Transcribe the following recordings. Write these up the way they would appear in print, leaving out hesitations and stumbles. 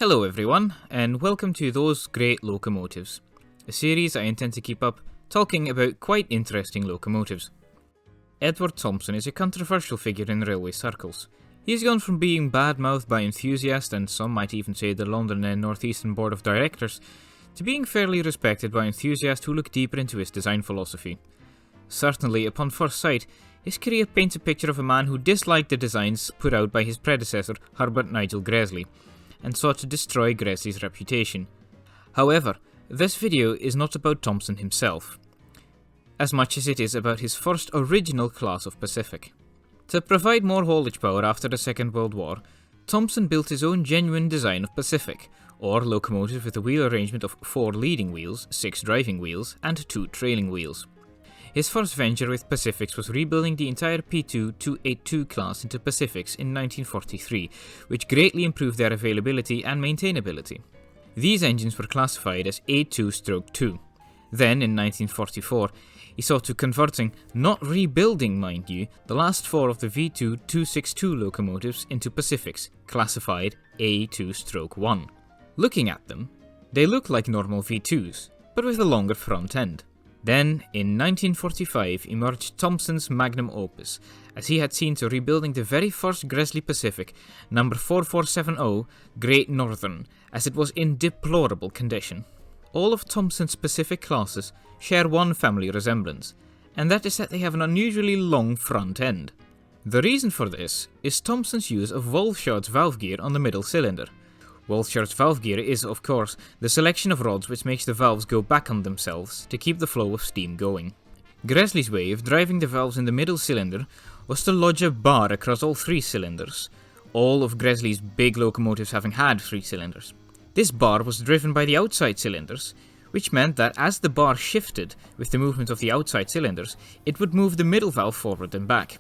Hello everyone, and welcome to Those Great Locomotives, a series I intend to keep up talking about quite interesting locomotives. Edward Thompson is a controversial figure in railway circles. He's gone from being bad-mouthed by enthusiasts, and some might even say the London and North Eastern Board of Directors, to being fairly respected by enthusiasts who look deeper into his design philosophy. Certainly, upon first sight, his career paints a picture of a man who disliked the designs put out by his predecessor, Herbert Nigel Gresley, and sought to destroy Gresley's reputation. However, this video is not about Thompson himself, as much as it is about his first original class of Pacific. To provide more haulage power after the Second World War, Thompson built his own genuine design of Pacific, or locomotive with a wheel arrangement of 4 leading wheels, 6 driving wheels, and 2 trailing wheels. His first venture with Pacifics was rebuilding the entire P2 282 class into Pacifics in 1943, which greatly improved their availability and maintainability. These engines were classified as A2-2. Then, in 1944, he saw to converting, not rebuilding mind you, the last 4 of the V2 262 locomotives into Pacifics, classified A2-1. Looking at them, they look like normal V2s, but with a longer front end. Then, in 1945, emerged Thompson's magnum opus, as he had seen to rebuilding the very first Gresley Pacific, number 4470, Great Northern, as it was in deplorable condition. All of Thompson's Pacific classes share one family resemblance, and that is that they have an unusually long front end. The reason for this is Thompson's use of Wolfschard's valve gear on the middle cylinder. Wolfschard's valve gear is, of course, the selection of rods which makes the valves go back on themselves to keep the flow of steam going. Gresley's way of driving the valves in the middle cylinder was to lodge a bar across all 3 cylinders, all of Gresley's big locomotives having had 3 cylinders. This bar was driven by the outside cylinders, which meant that as the bar shifted with the movement of the outside cylinders, it would move the middle valve forward and back.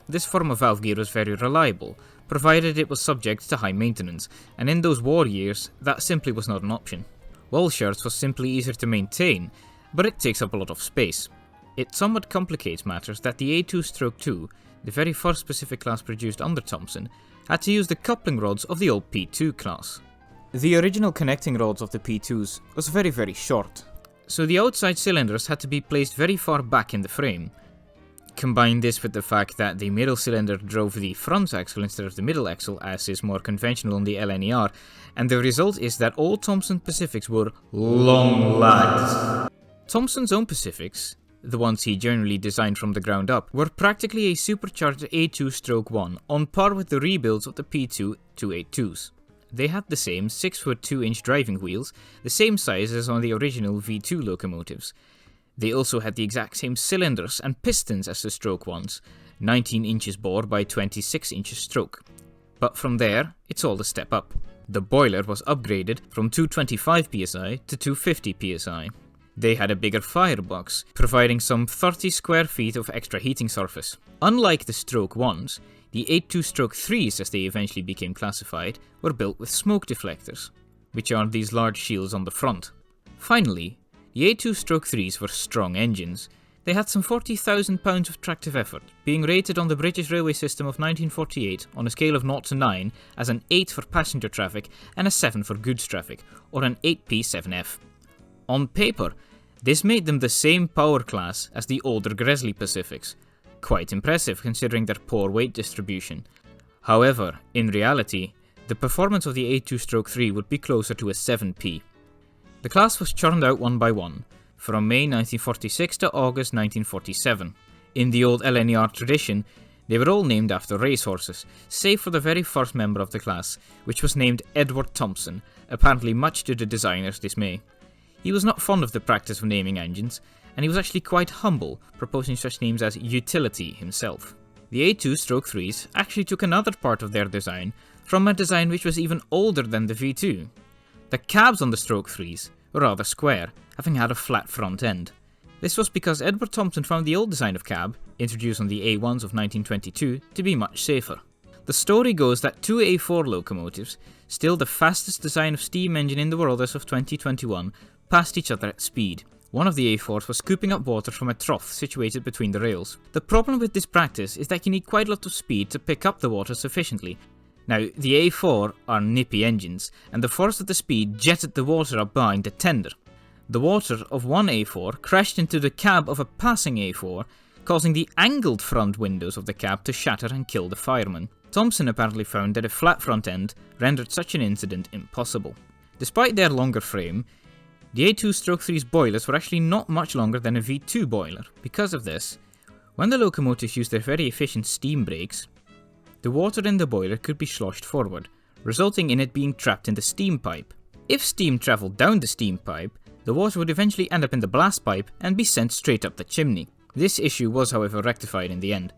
This form of valve gear was very reliable, provided it was subject to high maintenance, and in those war years, that simply was not an option. Wolfschard's was simply easier to maintain, but it takes up a lot of space. It somewhat complicates matters that the A2-2, the very first Pacific class produced under Thompson, had to use the coupling rods of the old P2 class. The original connecting rods of the P2s was very short, so the outside cylinders had to be placed very far back in the frame. Combine this with the fact that the middle cylinder drove the front axle instead of the middle axle, as is more conventional on the LNER, and the result is that all Thompson Pacifics were long lagged. Thompson's own Pacifics, the ones he generally designed from the ground up, were practically a supercharged A2-1 on par with the rebuilds of the P2 282s. They had the same 6-foot 2-inch driving wheels, the same size as on the original V2 locomotives. They also had the exact same cylinders and pistons as the stroke ones, 19 inches bore by 26 inches stroke. But from there, it's all a step up. The boiler was upgraded from 225 psi to 250 psi. They had a bigger firebox, providing some 30 square feet of extra heating surface. Unlike the stroke ones, the A2-3s, as they eventually became classified, were built with smoke deflectors, which are these large shields on the front. Finally, the A2-3s were strong engines. They had some 40,000 pounds of tractive effort, being rated on the British railway system of 1948 on a scale of 0 to 9 as an 8 for passenger traffic and a 7 for goods traffic, or an 8P7F. On paper, this made them the same power class as the older Gresley Pacifics. Quite impressive considering their poor weight distribution. However, in reality, the performance of the A2-3 would be closer to a 7P. The class was churned out one by one, from May 1946 to August 1947. In the old LNER tradition, they were all named after racehorses, save for the very first member of the class, which was named Edward Thompson, apparently much to the designer's dismay. He was not fond of the practice of naming engines, and he was actually quite humble, proposing such names as utility himself. The A2-3s actually took another part of their design from a design which was even older than the V2. The cabs on the stroke 3s were rather square, having had a flat front end. This was because Edward Thompson found the old design of cab, introduced on the A1s of 1922, to be much safer. The story goes that 2 A4 locomotives, still the fastest design of steam engine in the world as of 2021, passed each other at speed. One of the A4s was scooping up water from a trough situated between the rails. The problem with this practice is that you need quite a lot of speed to pick up the water sufficiently. Now, the A4 are nippy engines, and the force of the speed jetted the water up behind the tender. The water of one A4 crashed into the cab of a passing A4, causing the angled front windows of the cab to shatter and kill the fireman. Thompson apparently found that a flat front end rendered such an incident impossible. Despite their longer frame, the A2-3's boilers were actually not much longer than a V2 boiler. Because of this, when the locomotives used their very efficient steam brakes, the water in the boiler could be sloshed forward, resulting in it being trapped in the steam pipe. If steam travelled down the steam pipe, the water would eventually end up in the blast pipe and be sent straight up the chimney. This issue was, however, rectified in the end.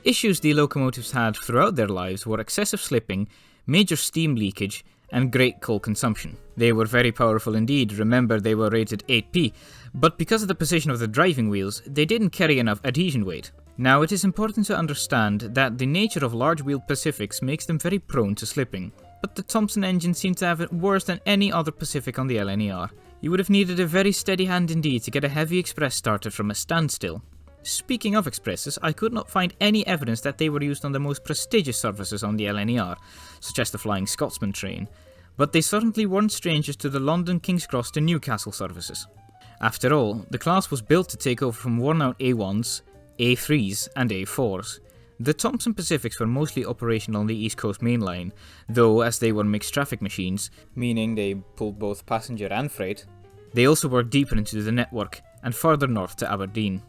Issues the locomotives had throughout their lives were excessive slipping, major steam leakage, and great coal consumption. They were very powerful indeed. Remember, they were rated 8p, but because of the position of the driving wheels, they didn't carry enough adhesion weight. Now, it is important to understand that the nature of large-wheeled Pacifics makes them very prone to slipping, but the Thompson engine seemed to have it worse than any other Pacific on the LNER. You would have needed a very steady hand indeed to get a heavy express started from a standstill. Speaking of expresses, I could not find any evidence that they were used on the most prestigious services on the LNER, such as the Flying Scotsman train, but they certainly weren't strangers to the London King's Cross to Newcastle services. After all, the class was built to take over from worn-out A1s, A3s and A4s. The Thompson Pacifics were mostly operational on the East Coast Main Line, though as they were mixed traffic machines, meaning they pulled both passenger and freight, they also worked deeper into the network and further north to Aberdeen.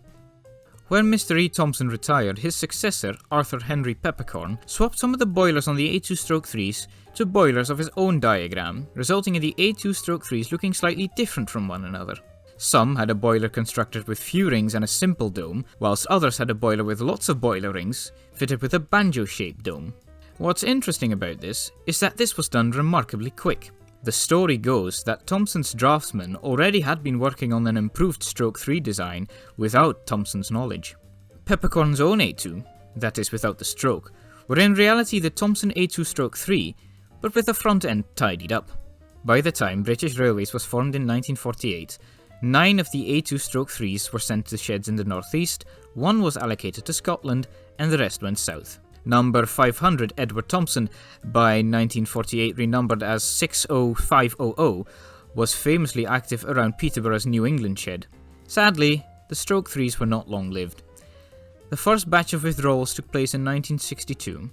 When Mr. E. Thompson retired, his successor, Arthur Henry Peppercorn, swapped some of the boilers on the A2-3s to boilers of his own diagram, resulting in the A2-3s looking slightly different from one another. Some had a boiler constructed with few rings and a simple dome, whilst others had a boiler with lots of boiler rings, fitted with a banjo-shaped dome. What's interesting about this is that this was done remarkably quick. The story goes that Thompson's draftsmen already had been working on an improved Stroke 3 design without Thompson's knowledge. Peppercorn's own A2, that is without the stroke, were in reality the Thompson A2 Stroke 3, but with the front end tidied up. By the time British Railways was formed in 1948, 9 of the A2 Stroke 3s were sent to sheds in the northeast, 1 was allocated to Scotland, and the rest went south. Number 500 Edward Thompson, by 1948 renumbered as 60500, was famously active around Peterborough's New England shed. Sadly, the Stroke 3s were not long-lived. The first batch of withdrawals took place in 1962,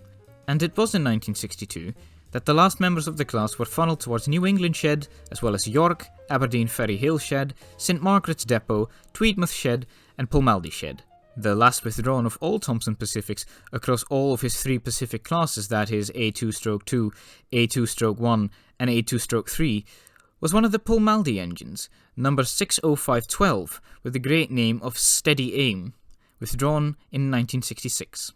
and it was in 1962 that the last members of the class were funnelled towards New England shed, as well as York, Aberdeen Ferry Hill shed, St Margaret's Depot, Tweedmouth shed, and Pulmaldy shed. The last withdrawn of all Thompson Pacifics across all of his 3 Pacific classes, that is A2-2, A2-1 and A2-3, was one of the Pulmaldy engines, number 60512, with the great name of Steady Aim, withdrawn in 1966.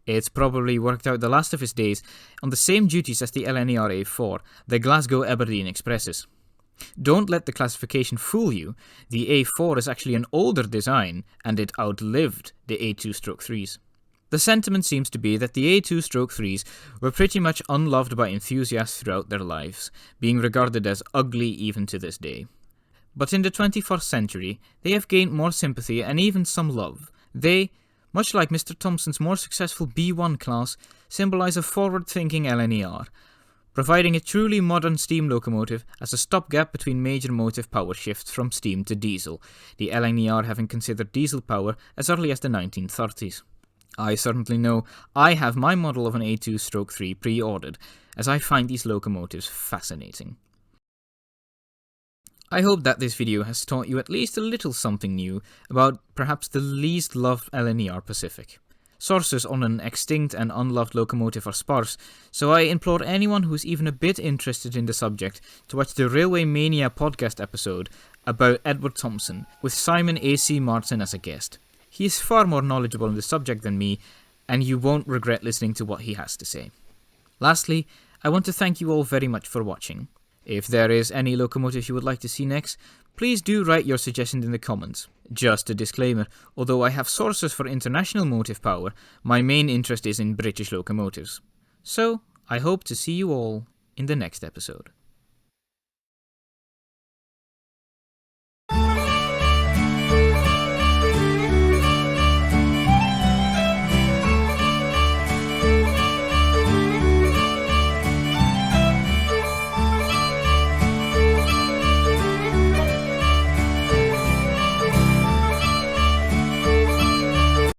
It's probably worked out the last of his days on the same duties as the LNER A4, the Glasgow Aberdeen Expresses. Don't let the classification fool you. The A4 is actually an older design, and it outlived the A2-3s. The sentiment seems to be that the A2-3s were pretty much unloved by enthusiasts throughout their lives, being regarded as ugly even to this day. But in the 21st century, they have gained more sympathy and even some love. They, much like Mr. Thompson's more successful B1 class, symbolise a forward-thinking LNER, providing a truly modern steam locomotive as a stopgap between major motive power shifts from steam to diesel, the LNER having considered diesel power as early as the 1930s. I certainly know I have my model of an A2-3 pre-ordered, as I find these locomotives fascinating. I hope that this video has taught you at least a little something new about perhaps the least loved LNER Pacific. Sources on an extinct and unloved locomotive are sparse, so I implore anyone who's even a bit interested in the subject to watch the Railway Mania podcast episode about Edward Thompson, with Simon A.C. Martin as a guest. He is far more knowledgeable on the subject than me, and you won't regret listening to what he has to say. Lastly, I want to thank you all very much for watching. If there is any locomotive you would like to see next, please do write your suggestions in the comments. Just a disclaimer, although I have sources for international motive power, my main interest is in British locomotives. So, I hope to see you all in the next episode.